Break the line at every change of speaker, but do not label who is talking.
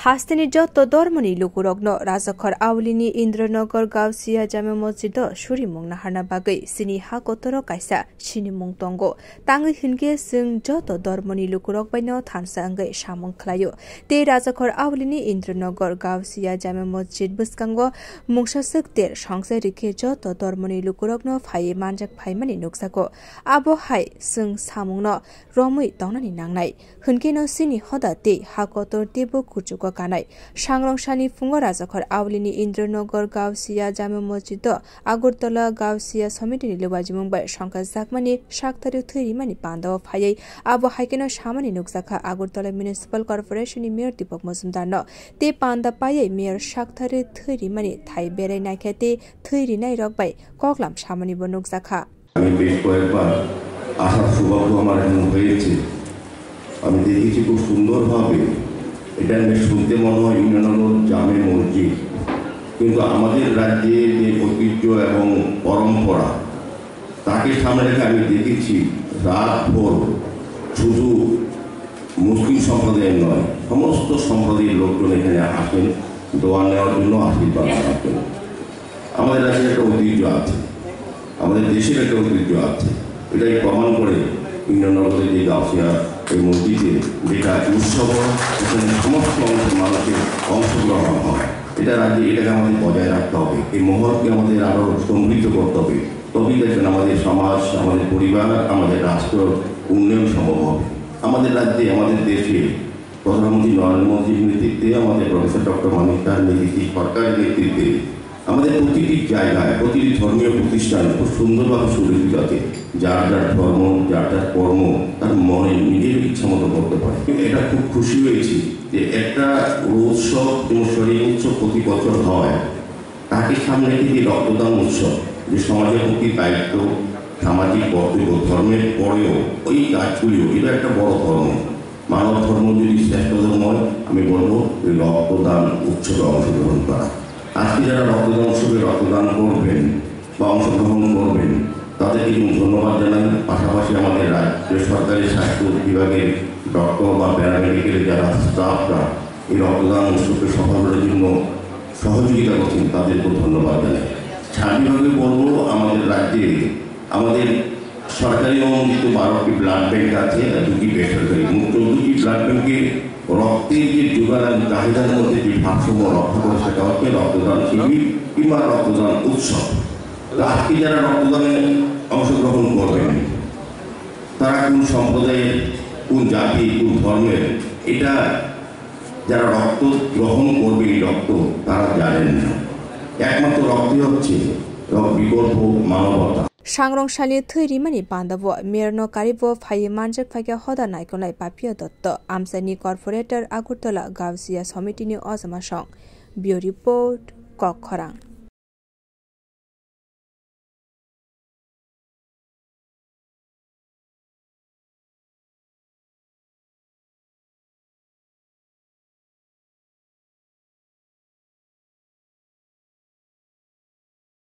हास्तेनि जत धर्मनि लुकुरग्न राजाखर आवलिनि इन्द्रनगर गावसिया जामे मस्जिद सुरिमुं नाहारना बागै सिनि हा गतर कायसा सिनिमुं तंगो तांगै हिनगे जों जत धर्मनि लुकुरग बायनो थानसा अंगै सामुं खलायो ते राजाखर आवलिनि इन्द्रनगर गावसिया जामे मस्जिद बुस्कांगो मुंसासक तेर संसाय रिखे जत धर्मनि लुकुरग्न फाये मानजाक फायमानि नुकसाको आबो हाय जों सामुंनो रमै तंनानि नांनाय हिनगेनो सिनि हदा ते हा गतर तेबो कुचुको कानाय सांग्रंसानि फुंगो राजाखर आवलिनि इन्द्रनगर गावसिया जामे मस्जिद आगरतला गावसिया समितिनि लेवाजिमुं बाय संका जाकमानि शाकथारि थैरिमानि पान्दाव फायै आबो हायकेनो सामानि नुकसाखा आगरतला म्युनिसिपल कर्पोरेशननि मेयर दीपक मजुमदारनो ते पान्दा पायै मेयर शाकथारि थैरिमानि थाइ बेराय नायखेते थैरिनाय रकबाय कगलाम सामानि बो नुकसाखा
আমি বেশ কয়েকবার আসার সৌভাগ্য আমার এখন হয়েছে আমি দেখেছি খুব সুন্দরভাবে এটা শুনতে মনে হয় ইন্দ্রনগর জামে মসজিদ কিন্তু আমাদের রাজ্যে যে ঐতিহ্য এবং পরম্পরা তাকে সামনে রেখে আমি দেখেছি রাত ভোর শুধু মুসলিম সম্প্রদায়ের নয় সমস্ত সম্প্রদায়ের লোকজন এখানে আসেন দোয়া নেওয়ার জন্য আশীর্বাদ নেওয়ার জন্য আমাদের রাজ্যের একটা ঐতিহ্য আছে আমাদের দেশের একটা ঐতিহ্য আছে এটাই প্রমাণ করে ইন্দ্রনগরের যে গাউসিয়া এই মসজিদে যেটা উৎসব এখানে সমস্ত অংশের মানুষের অংশগ্রহণ হয় এটা রাজ্যে এটাকে আমাদের বজায় রাখতে হবে এই মহৎকে আমাদের আরও সমৃদ্ধ করতে হবে তবেই দেখবেন আমাদের সমাজ আমাদের পরিবার আমাদের রাষ্ট্র উন্নয়ন সম্ভব হবে আমাদের রাজ্যে আমাদের দেশে প্রধানমন্ত্রী নরেন্দ্র মোদীর নেতৃত্বে আমাদের প্রফেসর ডক্টর মানিক তার নেতৃত্বে সরকারের নেতৃত্বে আমাদের প্রতিটি জায়গায় প্রতিটি ধর্মীয় প্রতিষ্ঠান খুব সুন্দরভাবে সুরক্ষিত আছে যার যার ধর্ম যার যার কর্ম তার মনে নিজের ইচ্ছা মতো করতে পারে এটা খুব খুশি হয়েছি যে একটা উৎসব শরীর উৎসব প্রতি বছর হয় তাকে সামনে রেখে রক্তদান উৎসব যে সমাজের প্রতি দায়িত্ব সামাজিক কর্তব্য ধর্মের পরেও ওই কাজগুলিও এটা একটা বড় ধর্ম মানব ধর্ম যদি শ্রেষ্ঠ ধর্ম হয় আমি বলবো ওই রক্তদান উৎসবে অংশগ্রহণ করা আজকে যারা রক্তদান উৎসবে রক্তদান করবেন বা অংশগ্রহণ করবেন তাদেরকে ধন্যবাদ জানাই পাশাপাশি আমাদের রাজ্য সরকারি স্বাস্থ্য বিভাগের ডক্টর বা প্যারামেডিক্যালের যারা স্টাফরা এই রক্তদান উৎসবকে সফল করার জন্য সহযোগিতা করছেন তাদেরকেও ধন্যবাদ জানাই স্বাভাবিকভাবে বলবো আমাদের রাজ্যে আমাদের সরকারি অনুমোদিত 12টি ব্লাড ব্যাংক আছে 2টি বেসরকারি মোট 14টি ব্লাড ব্যাংকের রক্তের যে যোগান চাহিদার মধ্যে যে ভারসাম্য রক্ষা করে সেটা হচ্ছে রক্তদান শিবির কিংবা রক্তদান উৎসব আজকে যারা রক্তদানে অংশগ্রহণ করবেন তারা কোন সম্প্রদায়ের কোন জাতি কোন ধর্মের এটা যারা রক্ত গ্রহণ করবে এই রক্ত তারা জানেন না একমাত্র রক্তই হচ্ছে বিকল্প মানবতা
सांग्रंसानि थैरिमानि बान्दाबो मेयरनो कारिबो फाये मानजाक फायगा हदा नायकनाय पापिया दत्त आमसानि कर्पोरेटर आगरतला गावसिया समितिनि अजमा सं बियो रिपोर्ट कखरां।